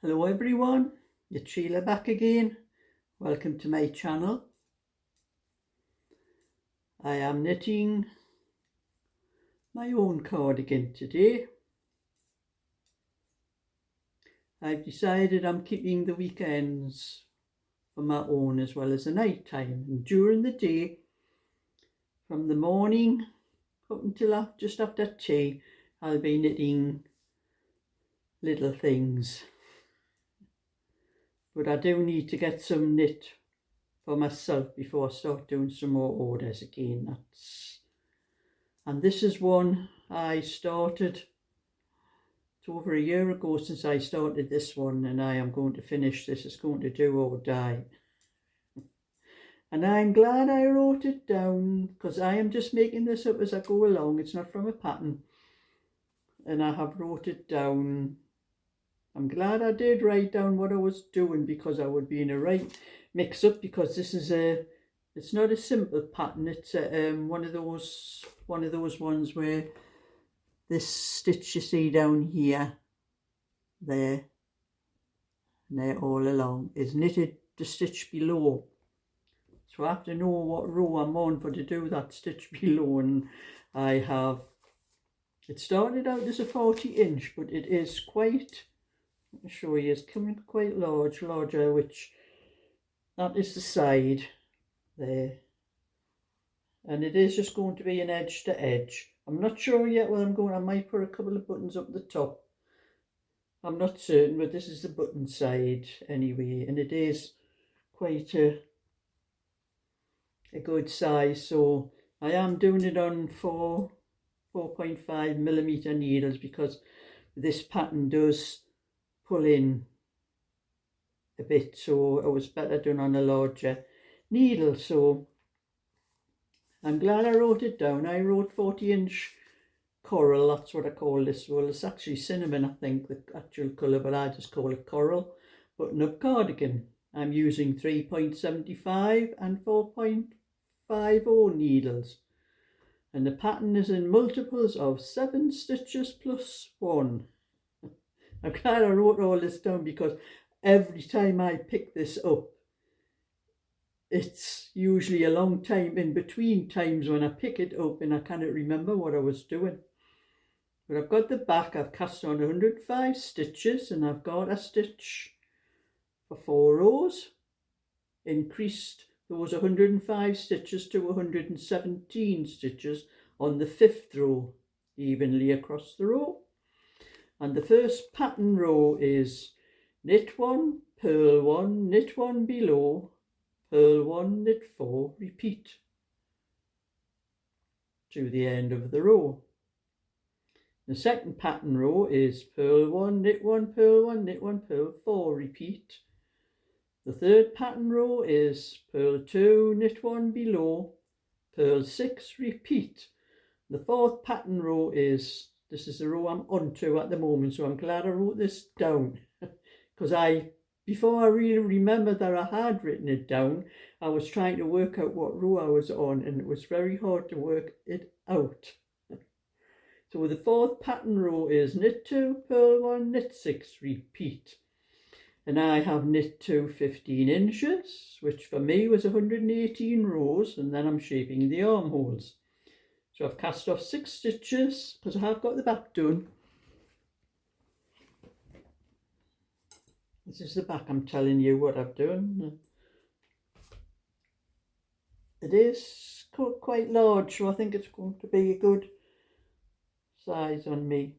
Hello everyone, it's Sheila back again. Welcome to my channel. I am knitting my own cardigan today. I've decided I'm keeping the weekends for my own as well as the night time. And during the day, from the morning up until just after tea, I'll be knitting little things. But I do need to get some knit for myself before I start doing some more orders again. And this is one I started. It's over a year ago since I started this one, and I am going to finish this. It's going to do or die. And I'm glad I wrote it down, because I am just making this up as I go along. It's not from a pattern. And I have wrote it down. I'm glad I did write down what I was doing, because I would be in a right mix up, because this is it's not a simple pattern. It's one of those ones where this stitch you see down here, there, and there all along is knitted the stitch below. So I have to know what row I'm on for to do that stitch below, and it started out as a 40-inch, but it is quite, let me show you, it's coming quite larger, which that is the side there, and it is just going to be an edge to edge. I'm not sure yet what I'm going. I might put a couple of buttons up the top. I'm not certain, but this is the button side anyway, and it is quite a good size. So I am doing it on 4.5mm needles, because this pattern does pull in a bit, so it was better done on a larger needle. So I'm glad I wrote it down. I wrote 40-inch coral, that's what I call this. Well, it's actually cinnamon, I think, the actual colour, but I just call it coral. Button-up cardigan. I'm using 3.75 and 4.50 needles. And the pattern is in multiples of 7 stitches plus 1. I'm glad I wrote all this down, because every time I pick this up, it's usually a long time in between times when I pick it up and I cannot remember what I was doing. But I've got the back, I've cast on 105 stitches, and I've got a stitch for 4 rows, increased those 105 stitches to 117 stitches on the 5th row, evenly across the row. And the first pattern row is knit 1, purl 1, knit 1 below, purl 1, knit 4, repeat to the end of the row. The second pattern row is purl 1, knit 1, purl 1, knit 1, purl 4, repeat. The third pattern row is purl 2, knit 1 below, purl 6, repeat. The fourth pattern row is, this is the row I'm onto at the moment, so I'm glad I wrote this down, because before I really remembered that I had written it down, I was trying to work out what row I was on, and it was very hard to work it out. So the fourth pattern row is knit 2, purl 1, knit 6, repeat. And I have knit 2 15 inches, which for me was 118 rows, and then I'm shaping the armholes. So I've cast off 6 stitches, because I have got the back done. This is the back, I'm telling you what I've done. It is quite large, so I think it's going to be a good size on me.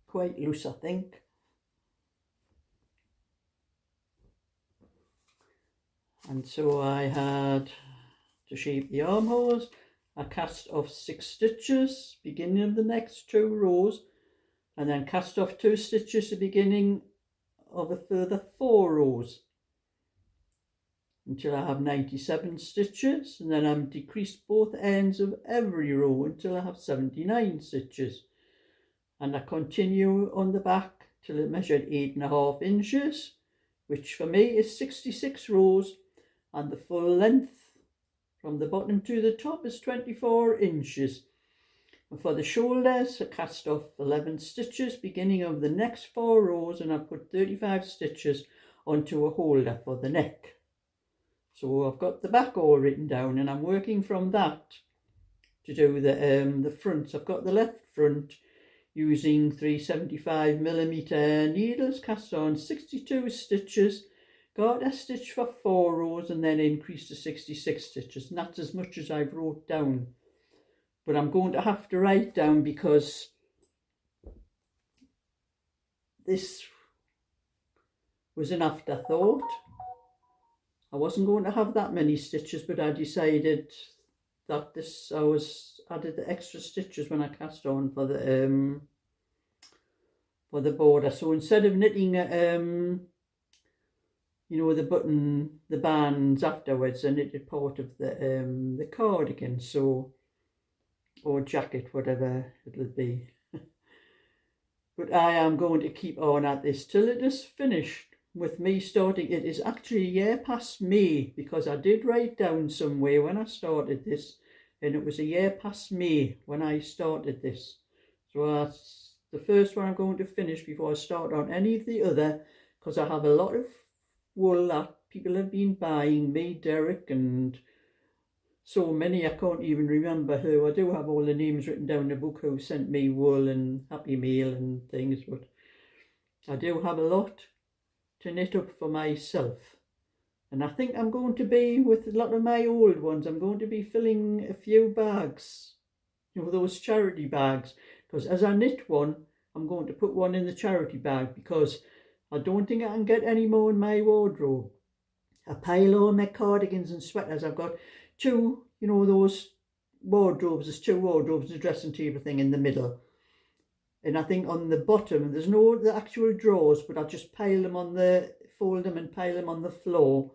Quite loose, I think. And so I had to shape the armholes. I cast off 6 stitches, beginning of the next 2 rows, and then cast off 2 stitches at the beginning of a further 4 rows until I have 97 stitches, and then I'm decreased both ends of every row until I have 79 stitches, and I continue on the back till it measured 8.5 inches, which for me is 66 rows, and the full length from the bottom to the top is 24 inches. And for the shoulders, I cast off 11 stitches beginning of the next 4 rows, and I've put 35 stitches onto a holder for the neck. So I've got the back all written down, and I'm working from that to do the fronts. I've got the left front using 375mm needles, cast on 62 stitches, got a stitch for 4 rows, and then increased to 66 stitches. And that's as much as I've wrote down. But I'm going to have to write down because this was an afterthought. I wasn't going to have that many stitches, but I decided that I added the extra stitches when I cast on for the border. So instead of knitting you know, the bands afterwards, I knitted part of the cardigan, so, or jacket, whatever it'll be. But I am going to keep on at this till it is finished. With me starting, it is actually a year past May, because I did write down somewhere when I started this, and it was a year past May when I started this. So that's the first one I'm going to finish before I start on any of the other, because I have a lot of wool that people have been buying, me, Derek, and so many I can't even remember who. I do have all the names written down in the book who sent me wool and Happy Meal and things, but I do have a lot to knit up for myself. And I think I'm going to be, with a lot of my old ones, I'm going to be filling a few bags, you know, those charity bags, because as I knit one, I'm going to put one in the charity bag, because I don't think I can get any more in my wardrobe. I pile all my cardigans and sweaters. I've got 2, you know, those wardrobes, there's 2 wardrobes and a dressing table thing in the middle. And I think on the bottom, there's no the actual drawers, but I just pile them fold them and pile them on the floor.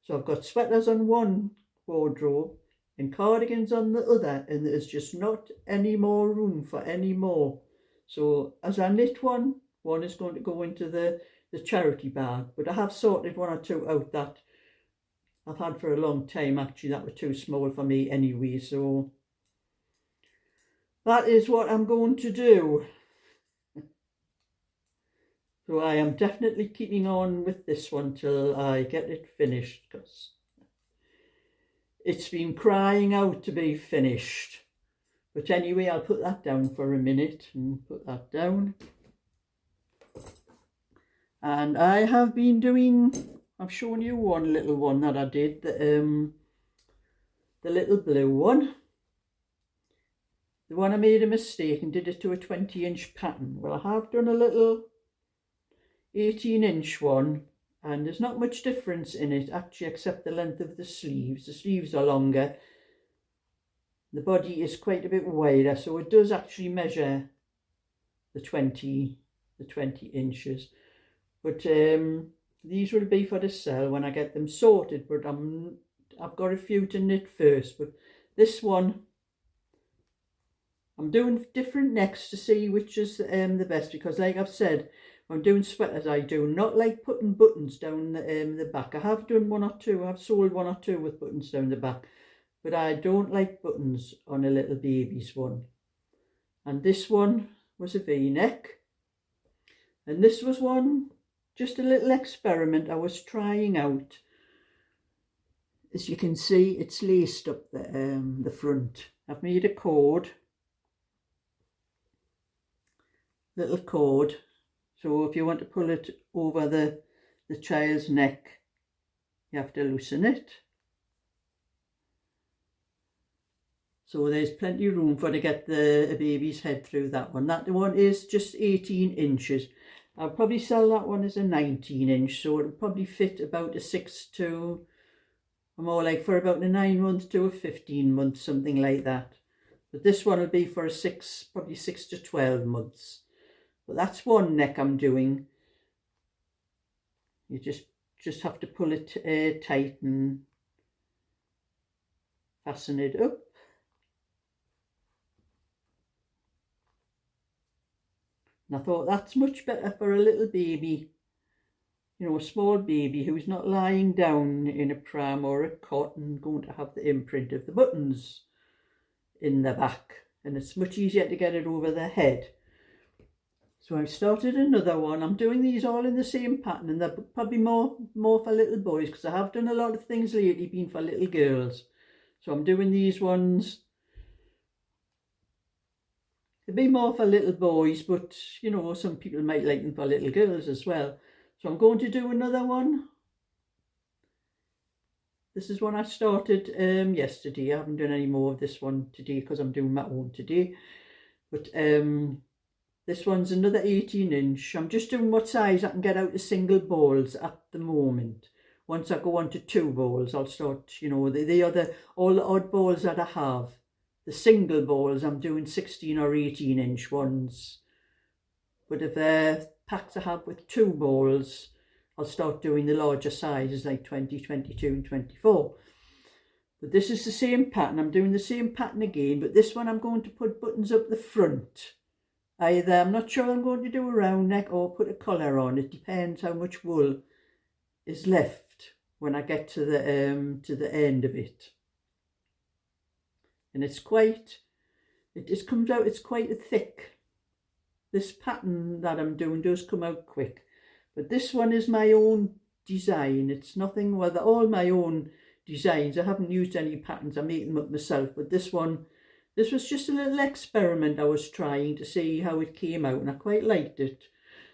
So I've got sweaters on one wardrobe and cardigans on the other, and there's just not any more room for any more. So as I knit one is going to go into the charity bag, but I have sorted 1 or 2 out that I've had for a long time, actually, that were too small for me anyway. So that is what I'm going to do. So I am definitely keeping on with this one till I get it finished, because it's been crying out to be finished. But anyway, I'll put that down for a minute and put that down. And I have been doing, I've shown you one little one that I did, the little blue one. The one I made a mistake and did it to a 20-inch pattern. Well, I have done a little 18-inch one, and there's not much difference in it actually, except the length of the sleeves. The sleeves are longer, the body is quite a bit wider, so it does actually measure the 20 inches. But these will be for the sale when I get them sorted, but I've got a few to knit first. But this one, I'm doing different necks to see which is the best, because like I've said, when I'm doing sweaters, I do not like putting buttons down the back. I have done 1 or 2, I've sold 1 or 2 with buttons down the back, but I don't like buttons on a little baby's one. And this one was a V-neck, and this was one, just a little experiment I was trying out. As you can see, it's laced up the front. I've made a cord, little cord, so if you want to pull it over the child's neck, you have to loosen it. So there's plenty of room for to get a baby's head through that one. That one is just 18 inches. I'll probably sell that one as a 19-inch, so it'll probably fit about a 6 to, more like for about a 9 month to a 15 month, something like that. But this one will be for a 6, probably 6 to 12 months. But that's one neck I'm doing. You just have to pull it tight and fasten it up. And I thought that's much better for a little baby, you know, a small baby who's not lying down in a pram or a cot and going to have the imprint of the buttons in the back. and it's much easier to get it over the head. So I've started another one. I'm doing these all in the same pattern, and they're probably more for little boys, because I have done a lot of things lately been for little girls. So I'm doing these ones. They'll be more for little boys, but you know, some people might like them for little girls as well. So I'm going to do another one. This is one I started yesterday. I haven't done any more of this one today because I'm doing my own today. But this one's another 18-inch. I'm just doing what size I can get out of single balls at the moment. Once I go on to 2 balls, I'll start, you know, all the odd balls that I have. The single balls, I'm doing 16 or 18-inch ones. But if they're packs I have with 2 balls, I'll start doing the larger sizes like 20, 22 and 24. But this is the same pattern. I'm doing the same pattern again, but this one I'm going to put buttons up the front. Either, I'm not sure I'm going to do a round neck or put a collar on. It depends how much wool is left when I get to the end of it. And it's quite, it just comes out, it's quite a thick. This pattern that I'm doing does come out quick. But this one is my own design. It's nothing, well, they're all my own designs. I haven't used any patterns. I make them up myself. But this one, this was just a little experiment I was trying to see how it came out, and I quite liked it.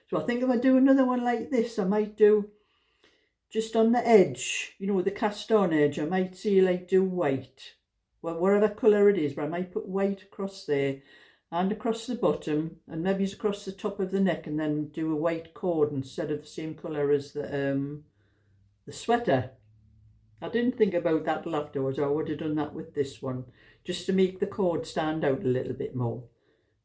So I think if I do another one like this, I might do just on the edge, you know, the cast on edge, I might see like do white. Well, whatever colour it is, but I might put white across there and across the bottom, and maybe across the top of the neck, and then do a white cord instead of the same colour as the sweater. I didn't think about that till afterwards. I would have done that with this one, just to make the cord stand out a little bit more.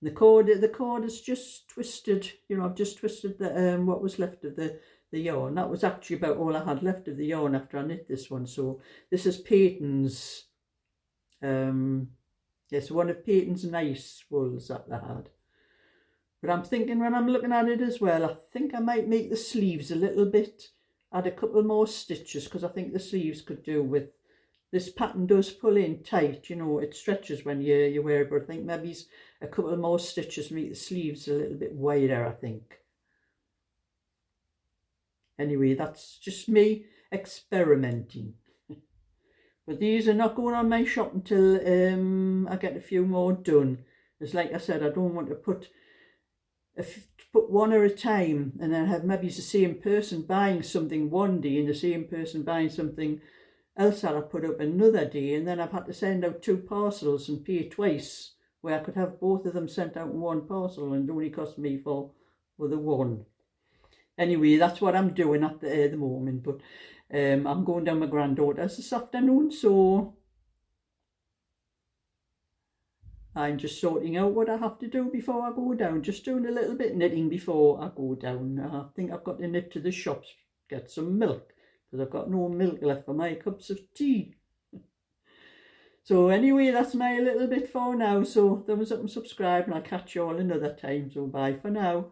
And the cord is just twisted, you know, I've just twisted the what was left of the yarn. That was actually about all I had left of the yarn after I knit this one. So this is Peyton's, yes, one of Peyton's nice wools that I had. But I'm thinking, when I'm looking at it as well, I think I might make the sleeves a little bit, add a couple more stitches, because I think the sleeves could do with, this pattern does pull in tight, you know, it stretches when you wear it, but I think maybe a couple more stitches make the sleeves a little bit wider, I think. Anyway, that's just me experimenting. But these are not going on my shop until I get a few more done. It's like I said, I don't want to put one at a time and then have maybe the same person buying something one day and the same person buying something else that I put up another day, and then I've had to send out 2 parcels and pay twice, where I could have both of them sent out in one parcel and it only cost me for the one. Anyway, that's what I'm doing at the moment, but I'm going down my granddaughter's this afternoon, so I'm just sorting out what I have to do before I go down. Just doing a little bit knitting before I go down. I think I've got to nip to the shops, get some milk, because I've got no milk left for my cups of tea. So anyway, that's my little bit for now. So thumbs up and subscribe, and I'll catch you all another time. So bye for now.